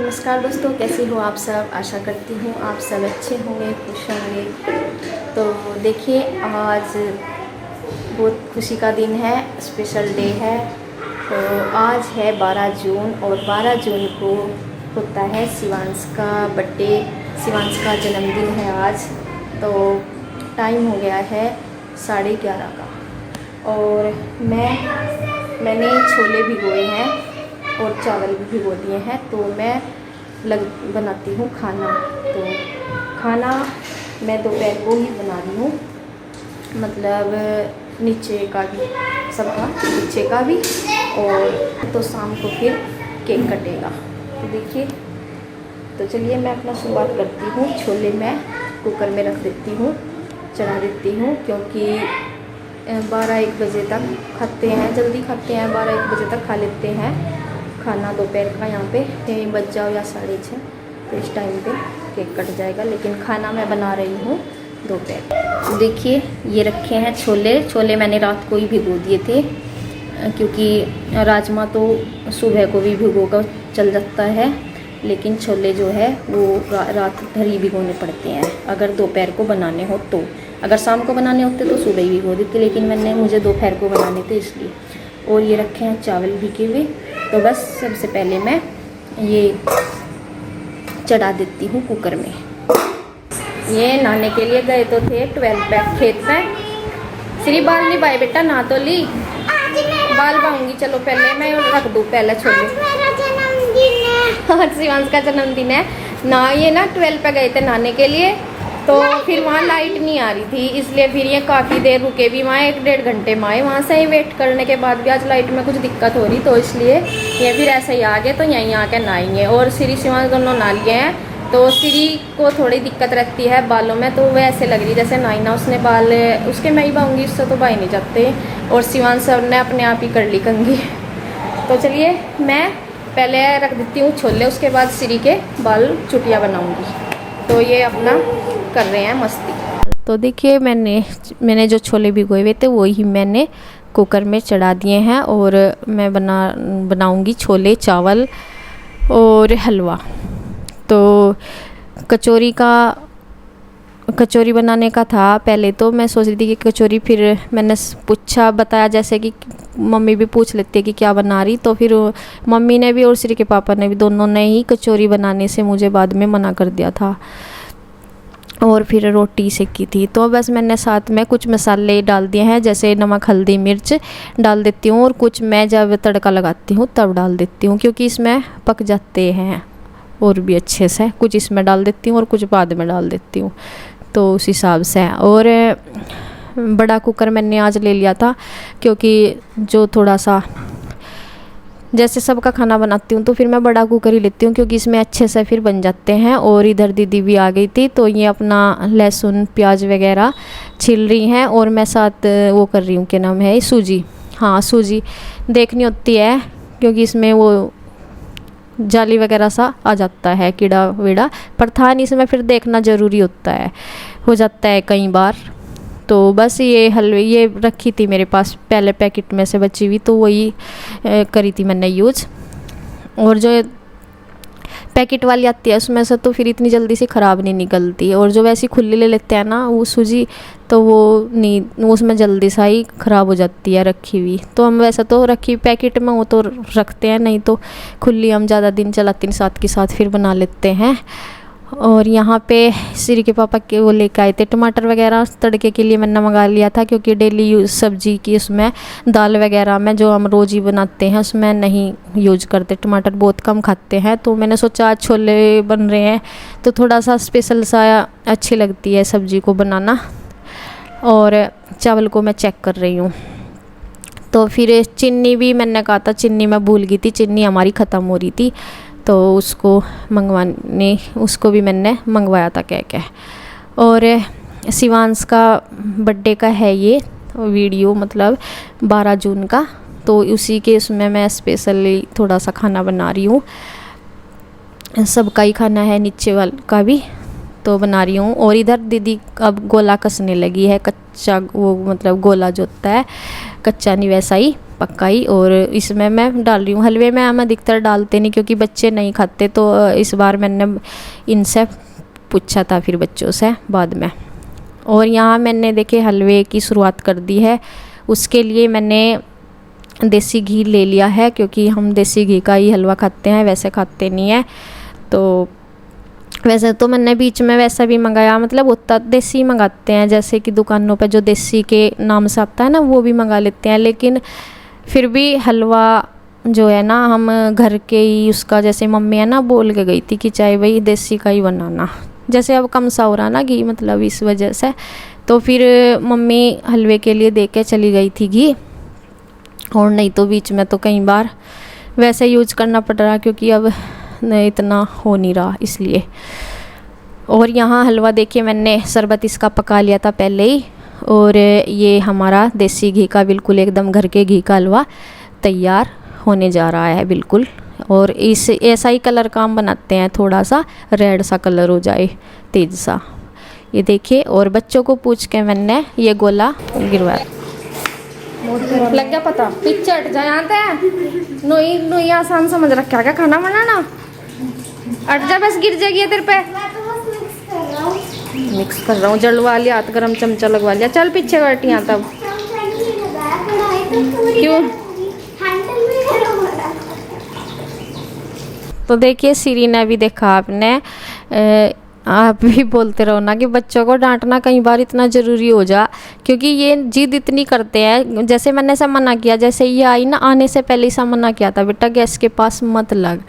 नमस्कार दोस्तों, कैसे हो आप सब। आशा करती हूँ आप सब अच्छे होंगे, खुश होंगे। तो देखिए, आज बहुत खुशी का दिन है, स्पेशल डे है। तो आज है 12 जून और 12 जून को होता है शिवांश का बर्थडे। शिवांश का जन्मदिन है आज। तो टाइम हो गया है 11:30 का और मैंने छोले भिगोए हैं और चावल भी भिगो दिए हैं। तो मैं बनाती हूँ खाना। तो खाना मैं दोपहर को ही बना रही हूँ, मतलब नीचे का भी, सबका नीचे का भी, और तो शाम को फिर केक कटेगा। तो देखिए, तो चलिए मैं अपना शुरुआत करती हूँ। छोले मैं कुकर में रख देती हूँ, चढ़ा देती हूँ, क्योंकि 12-1 बजे तक खाते हैं, जल्दी खाते हैं, 12-1 बजे तक खा लेते हैं खाना दोपहर का। यहाँ पे बज जाओ या 6:30, तो इस टाइम पे केक कट जाएगा। लेकिन खाना मैं बना रही हूँ दोपहर। देखिए, ये रखे हैं छोले मैंने रात को ही भिगो दिए थे, क्योंकि राजमा तो सुबह को भी भिगो कर चल जाता है, लेकिन छोले जो है वो रात भर ही भिगोने पड़ते हैं अगर दोपहर को बनाने हो तो। अगर शाम को बनाने होते तो सुबह ही भिगो देते, लेकिन मुझे दोपहर को बनाने थे इसलिए। और ये रखे हैं चावल भिगे हुए। तो बस सबसे पहले मैं ये चढ़ा देती हूँ कुकर में। ये नहाने के लिए गए तो थे 12 बैग खेत में। श्री बाल नहीं बाई बेटा, नहा तो ली, बाल बाऊंगी। चलो पहले मैं रख दूँ पहले छोले। आज शिवांश का जन्मदिन है ना। ये ना 12 पे गए थे नहाने के लिए, तो फिर वहाँ लाइट नहीं आ रही थी, इसलिए फिर ये काफ़ी देर रुके भी वहाँ, 1-1.5 घंटे में आए। वहाँ से ही वेट करने के बाद भी आज लाइट में कुछ दिक्कत हो रही, तो इसलिए ये फिर ऐसे ही आ गए। तो यहीं आके नहाएंगे। और श्री शिवांश दोनों नहा लिए हैं। तो श्री को थोड़ी दिक्कत रहती है बालों में, तो वह ऐसे लग रही जैसे नहाई ना उसने बाल, उसके मैं ही बाऊँगी, उससे तो बाई नहीं जाते। और शिवांश सर ने अपने आप ही कर ली कंघी। तो चलिए मैं पहले रख देती हूँ छोले, उसके बाद श्री के बाल चुटिया बनाऊँगी। तो ये अपना कर रहे हैं मस्ती। तो देखिए, मैंने जो छोले भिगोए हुए थे वो ही मैंने कुकर में चढ़ा दिए हैं, और मैं बनाऊंगी छोले, चावल और हलवा। तो कचौरी बनाने का था पहले। तो मैं सोच रही थी कि कचौरी, फिर मैंने बताया जैसे कि मम्मी भी पूछ लेती है कि क्या बना रही। तो फिर मम्मी ने भी और श्री के पापा ने भी, दोनों ने ही कचौरी बनाने से मुझे बाद में मना कर दिया था। और फिर रोटी सेकी थी। तो बस मैंने साथ में कुछ मसाले डाल दिए हैं, जैसे नमक, हल्दी, मिर्च डाल देती हूँ, और कुछ मैं जब तड़का लगाती हूँ तब डाल देती हूँ, क्योंकि इसमें पक जाते हैं और भी अच्छे से। कुछ इसमें डाल देती हूँ और कुछ बाद में डाल देती हूँ, तो उस हिसाब से। और बड़ा कुकर मैंने आज ले लिया था, क्योंकि जो थोड़ा सा जैसे सबका खाना बनाती हूँ तो फिर मैं बड़ा कुकर ही लेती हूँ, क्योंकि इसमें अच्छे से फिर बन जाते हैं। और इधर दीदी भी आ गई थी, तो ये अपना लहसुन प्याज वगैरह छील रही हैं, और मैं साथ वो कर रही हूँ, क्या नाम है, सूजी। हाँ, सूजी देखनी होती है, क्योंकि इसमें वो जाली वगैरह सा आ जाता है, कीड़ा वीड़ा, पर था नहीं, इसमें फिर देखना ज़रूरी होता है, हो जाता है कई बार। तो बस ये हलवे ये रखी थी मेरे पास पहले पैकेट में से बची हुई, तो वही करी थी मैंने यूज़। और जो पैकेट वाली आती है उसमें से तो फिर इतनी जल्दी से ख़राब नहीं निकलती, और जो वैसी खुली ले लेते हैं ना वो सूजी, तो वो नहीं, उसमें जल्दी सा ही ख़राब हो जाती है रखी हुई। तो हम वैसे तो रखी पैकेट में वो तो रखते हैं, नहीं तो खुली हम ज़्यादा दिन चलाते हैं, साथ के साथ फिर बना लेते हैं। और यहाँ पे श्री के पापा के वो लेकर आए थे टमाटर वगैरह, तड़के के लिए मैंने मंगा लिया था, क्योंकि डेली यूज़ सब्जी की उसमें दाल वगैरह में जो हम रोज़ ही बनाते हैं उसमें नहीं यूज करते, टमाटर बहुत कम खाते हैं। तो मैंने सोचा आज छोले बन रहे हैं तो थोड़ा सा स्पेशल सा अच्छी लगती है सब्जी को बनाना। और चावल को मैं चेक कर रही हूँ। तो फिर चीनी भी मैंने कहा था, चीनी मैं भूल गई थी, चीनी हमारी ख़त्म हो रही थी, तो उसको भी मैंने मंगवाया था कह। और शिवांश का बर्थडे का है ये वीडियो, मतलब 12 जून का। तो उसी के उसमें मैं स्पेशली थोड़ा सा खाना बना रही हूँ, सबका ही खाना है, नीचे वाले का भी तो बना रही हूँ। और इधर दीदी अब गोला कसने लगी है, कच्चा वो, मतलब गोला जो होता है कच्चा नहीं, वैसा ही। पकाई और इसमें मैं डाल रही हूँ। हलवे में हम अधिकतर डालते नहीं क्योंकि बच्चे नहीं खाते, तो इस बार मैंने इनसे पूछा था फिर बच्चों से बाद में। और यहाँ मैंने देखे हलवे की शुरुआत कर दी है। उसके लिए मैंने देसी घी ले लिया है क्योंकि हम देसी घी का ही हलवा खाते हैं, वैसे खाते नहीं है। तो वैसे तो मैंने बीच में वैसा भी मंगाया, मतलब उतना देसी मंगाते हैं, जैसे कि दुकानों पे जो देसी के नाम से आता है ना वो भी मंगा लेते हैं। लेकिन फिर भी हलवा जो है ना हम घर के ही उसका, जैसे मम्मी है ना बोल के गई थी कि चाहे भाई देसी का ही बनाना, जैसे अब कम सा हो रहा ना घी, मतलब इस वजह से। तो फिर मम्मी हलवे के लिए दे के चली गई थी घी, और नहीं तो बीच में तो कई बार वैसे यूज करना पड़ रहा क्योंकि अब इतना हो नहीं रहा इसलिए। और यहाँ हलवा देखिए मैंने शरबत इसका पका लिया था पहले ही, और ये हमारा देसी घी का बिल्कुल एकदम घर के घी का हलवा तैयार होने जा रहा है बिल्कुल। और इस ऐसा ही कलर का हम बनाते हैं, थोड़ा सा रेड सा कलर हो जाए तेज सा, ये देखिए। और बच्चों को पूछ के मैंने ये गोला गिरवाया। लग गया पता, पीछे हट जा, यहाँ पे नोई नोई आसान समझ रखा क्या खाना बनाना। हट जा बस, गिर जाएगी तेरे पे। मिक्स कर रहा हूँ, जलवा लिया, हाथ गरम चमचा लगवा लिया। चल पीछे बैठी यहाँ तब। क्यों? तो देखिए सीरी ने भी देखा आपने, आप भी बोलते रहो ना कि बच्चों को डांटना कई बार इतना ज़रूरी हो जा, क्योंकि ये जिद इतनी करते हैं। जैसे मैंने सब मना किया, जैसे ये आई ना आने से पहले ही सब मना किया था, बेटा गैस के पास मत लग।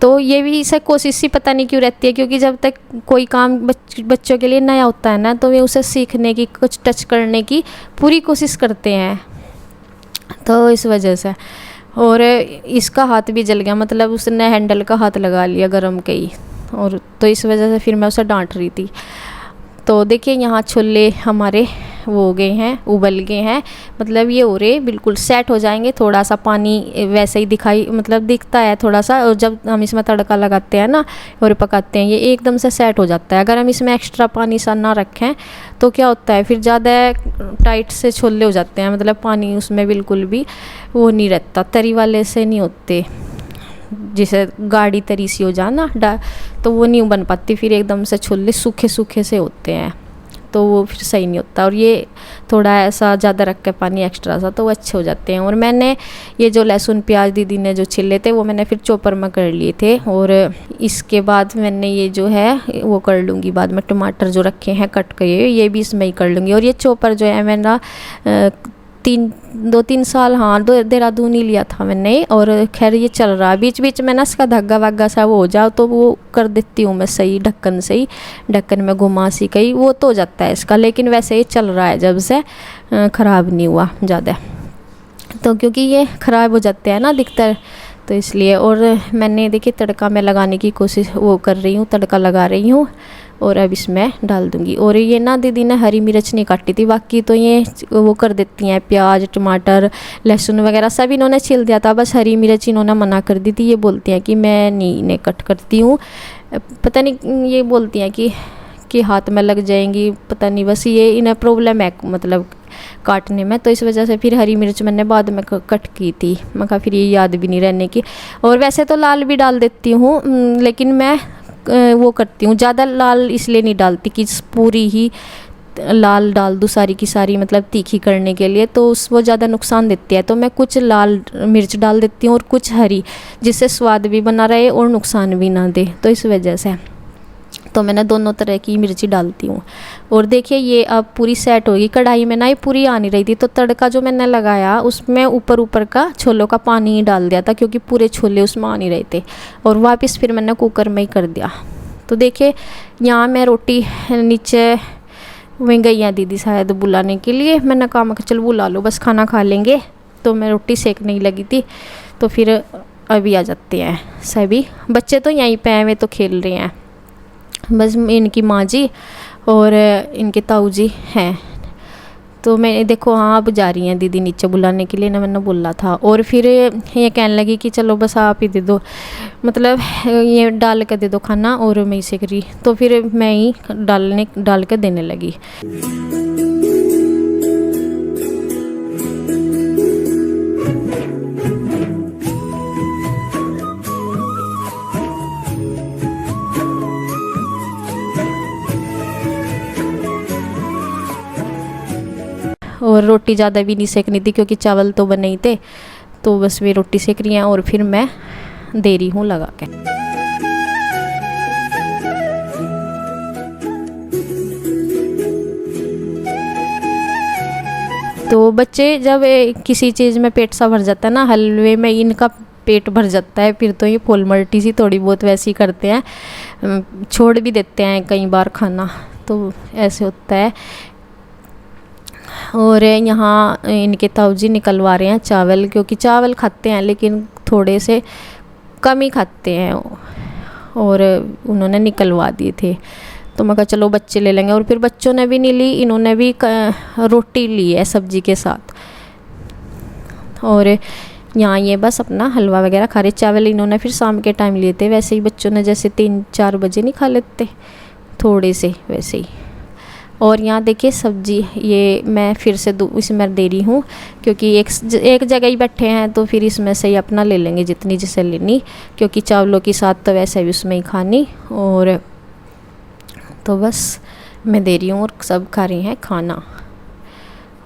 तो ये भी इसे कोशिश ही पता नहीं क्यों रहती है, क्योंकि जब तक कोई काम बच्चों के लिए नया होता है ना, तो वे उसे सीखने की, कुछ टच करने की पूरी कोशिश करते हैं, तो इस वजह से। और इसका हाथ भी जल गया, मतलब उसने हैंडल का हाथ लगा लिया गरम के ही, और तो इस वजह से फिर मैं उसे डांट रही थी। तो देखिए यहाँ छोले हमारे वो हो गए हैं, उबल गए हैं, मतलब ये हो रहे बिल्कुल सेट हो जाएंगे। थोड़ा सा पानी वैसे ही दिखाई, मतलब दिखता है थोड़ा सा, और जब हम इसमें तड़का लगाते हैं ना और पकाते हैं, ये एकदम से सेट हो जाता है। अगर हम इसमें एक्स्ट्रा पानी सा ना रखें तो क्या होता है, फिर ज़्यादा टाइट से छोले हो जाते हैं, मतलब पानी उसमें बिल्कुल भी वो नहीं रहता, तरी वाले से नहीं होते, जिसे गाढ़ी तरी सी हो जाए ना तो वो नहीं बन पाती, फिर एकदम से छोले सूखे सूखे से होते हैं, तो वो फिर सही नहीं होता। और ये थोड़ा ऐसा ज़्यादा रख के पानी एक्स्ट्रा सा, तो वो अच्छे हो जाते हैं। और मैंने ये जो लहसुन प्याज दीदी ने जो छिले थे वो मैंने फिर चॉपर में कर लिए थे, और इसके बाद मैंने ये जो है वो कर लूँगी बाद में, टमाटर जो रखे हैं कट के ये भी इसमें ही कर लूँगी। और ये चॉपर जो है मेरा 2-3 साल, हाँ देहरादून ही लिया था मैंने, और खैर ये चल रहा है। बीच बीच में ना इसका धागा वागा सा वो हो जाओ तो वो कर देती हूँ मैं सही, ढक्कन से ही, ढक्कन में घुमा सी कहीं वो तो हो जाता है इसका, लेकिन वैसे ये चल रहा है जब से, ख़राब नहीं हुआ ज़्यादा। तो क्योंकि ये ख़राब हो जाते हैं ना अधिकतर, तो इसलिए। और मैंने देखिए तड़का में लगाने की कोशिश वो कर रही हूँ, तड़का लगा रही हूँ, और अब इसमें डाल दूंगी। और ये ना दीदी ने हरी मिर्च नहीं काटी थी, बाकी तो ये वो कर देती हैं, प्याज टमाटर लहसुन वगैरह सब इन्होंने छील दिया था, बस हरी मिर्च इन्होंने मना कर दी थी। ये बोलती हैं कि मैं नहीं इन्हें कट करती हूँ, पता नहीं, ये बोलती हैं कि हाथ में लग जाएंगी, पता नहीं, बस ये इन्हें प्रॉब्लम है मतलब काटने में, तो इस वजह से फिर हरी मिर्च मैंने बाद में कट की थी, मैं कहा फिर ये याद भी नहीं रहने की। और वैसे तो लाल भी डाल देती हूँ, लेकिन मैं वो करती हूँ, ज़्यादा लाल इसलिए नहीं डालती कि पूरी ही लाल डाल दूँ सारी की सारी, मतलब तीखी करने के लिए, तो वो ज़्यादा नुकसान देती है। तो मैं कुछ लाल मिर्च डाल देती हूँ और कुछ हरी, जिससे स्वाद भी बना रहे और नुकसान भी ना दे, तो इस वजह से तो मैंने दोनों तरह की मिर्ची डालती हूँ। और देखिए ये अब पूरी सेट होगी कढ़ाई में ना, ये पूरी आ नहीं रही थी, तो तड़का जो मैंने लगाया उसमें ऊपर ऊपर का छोलों का पानी ही डाल दिया था, क्योंकि पूरे छोले उसमें आ नहीं रहे थे, और वापस फिर मैंने कुकर में ही कर दिया। तो देखिए यहाँ मैं रोटी नीचे वहीं गई हैं दीदी शायद बुलाने के लिए, मैंने कहा मैं चल बुला लो, बस खाना खा लेंगे, तो मैं रोटी सेकने ही लगी थी। तो फिर अभी आ जाते हैं सभी बच्चे, तो यहीं पे आए हुए तो खेल रहे हैं, बस इनकी माँ जी और इनके ताऊ जी हैं। तो मैंने देखो हाँ अब जा रही हैं दीदी नीचे बुलाने के लिए ना, मैंने बोला था। और फिर ये कहने लगी कि चलो बस आप ही दे दो, मतलब ये डाल कर दे दो खाना, और मैं इसे करी, तो फिर मैं ही डाल कर देने लगी। और रोटी ज़्यादा भी नहीं सेकनी थी क्योंकि चावल तो बने ही थे। तो बस वे रोटी सेक रही हैं और फिर मैं दे रही हूँ लगा के। तो बच्चे जब किसी चीज़ में पेट सा भर जाता है ना, हलवे में इनका पेट भर जाता है, फिर तो ये फॉर्मेलिटी सी थोड़ी बहुत वैसी करते हैं, छोड़ भी देते हैं कई बार खाना, तो ऐसे होता है। और यहाँ इनके ताऊजी निकलवा रहे हैं चावल, क्योंकि चावल खाते हैं लेकिन थोड़े से कम ही खाते हैं, और उन्होंने निकलवा दिए थे। तो मैं कहा चलो बच्चे ले लेंगे, और फिर बच्चों ने भी नहीं ली, इन्होंने भी रोटी ली है सब्जी के साथ। और यहाँ ये बस अपना हलवा वगैरह खा रहे। चावल इन्होंने फिर शाम के टाइम लिए थे, वैसे ही बच्चों ने जैसे 3-4 बजे नहीं खा लेते थोड़े से, वैसे ही। और यहाँ देखिए सब्जी, ये मैं फिर से इसमें दे रही हूँ क्योंकि एक जगह ही बैठे हैं, तो फिर इसमें से ही अपना ले लेंगे जितनी जिसे लेनी, क्योंकि चावलों के साथ तो वैसे भी उसमें ही खानी। और तो बस मैं दे रही हूँ और सब खा रही हैं खाना।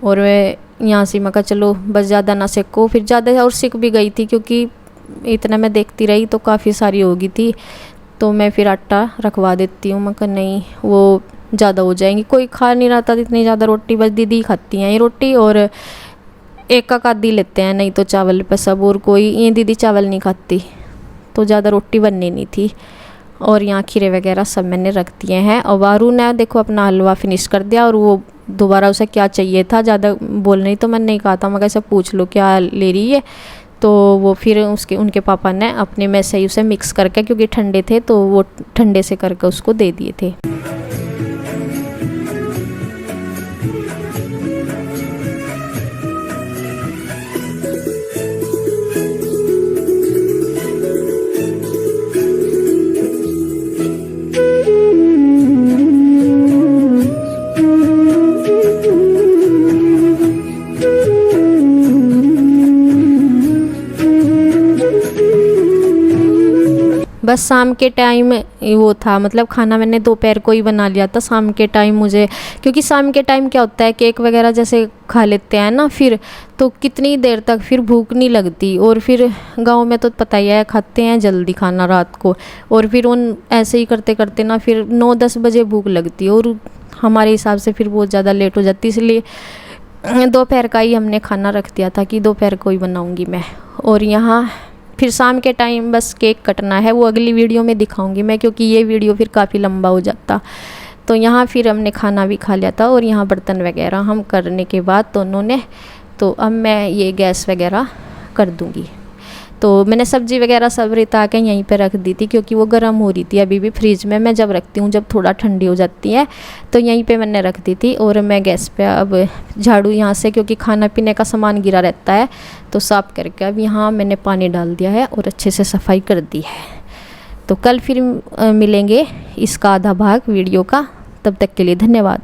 और वे यहाँ से मैं कहा चलो बस ज़्यादा ना सेको, फिर ज़्यादा और सिक भी गई थी क्योंकि इतना मैं देखती रही तो काफ़ी सारी हो गई थी। तो मैं फिर आटा रखवा देती हूँ, मैं कहा नहीं वो ज़्यादा हो जाएंगी, कोई खा नहीं रहा था इतनी ज़्यादा रोटी, बस दीदी खाती हैं ये रोटी, और एक का आधी लेते हैं, नहीं तो चावल पे सब, और कोई ये दीदी चावल नहीं खाती, तो ज़्यादा रोटी बननी नहीं थी। और यहाँ खीरे वगैरह सब मैंने रख दिए हैं। और वारू ने देखो अपना हलवा फिनिश कर दिया, और वो दोबारा उसे क्या चाहिए था, ज़्यादा बोल नहीं, तो मैंने नहीं कहा था, मैं कैसे पूछ लो क्या ले रही है। तो वो फिर उनके पापा ने अपने में से ही उसे मिक्स करके, क्योंकि ठंडे थे तो वो ठंडे से करके उसको दे दिए थे। बस शाम के टाइम वो था, मतलब खाना मैंने दोपहर को ही बना लिया था। शाम के टाइम मुझे, क्योंकि शाम के टाइम क्या होता है, केक वगैरह जैसे खा लेते हैं ना, फिर तो कितनी देर तक फिर भूख नहीं लगती। और फिर गांव में तो पता ही है, खाते हैं जल्दी खाना रात को, और फिर उन ऐसे ही करते करते ना फिर 9-10 बजे भूख लगती है, और हमारे हिसाब से फिर बहुत ज़्यादा लेट हो जाती, इसलिए दोपहर का ही हमने खाना रख दिया था कि दोपहर को ही बनाऊँगी मैं। और यहाँ फिर शाम के टाइम बस केक कटना है, वो अगली वीडियो में दिखाऊंगी मैं, क्योंकि ये वीडियो फिर काफ़ी लंबा हो जाता। तो यहाँ फिर हमने खाना भी खा लिया था, और यहाँ बर्तन वगैरह हम करने के बाद दोनों ने, तो अब मैं ये गैस वगैरह कर दूँगी। तो मैंने सब्ज़ी वगैरह सब रिता के यहीं पे रख दी थी, क्योंकि वो गर्म हो रही थी अभी भी फ्रिज में। मैं जब रखती हूँ जब थोड़ा ठंडी हो जाती है, तो यहीं पे मैंने रख दी थी। और मैं गैस पे अब झाड़ू यहाँ से, क्योंकि खाना पीने का सामान गिरा रहता है, तो साफ़ करके अब यहाँ मैंने पानी डाल दिया है और अच्छे से सफाई कर दी है। तो कल फिर मिलेंगे इसका आधा भाग वीडियो का, तब तक के लिए धन्यवाद।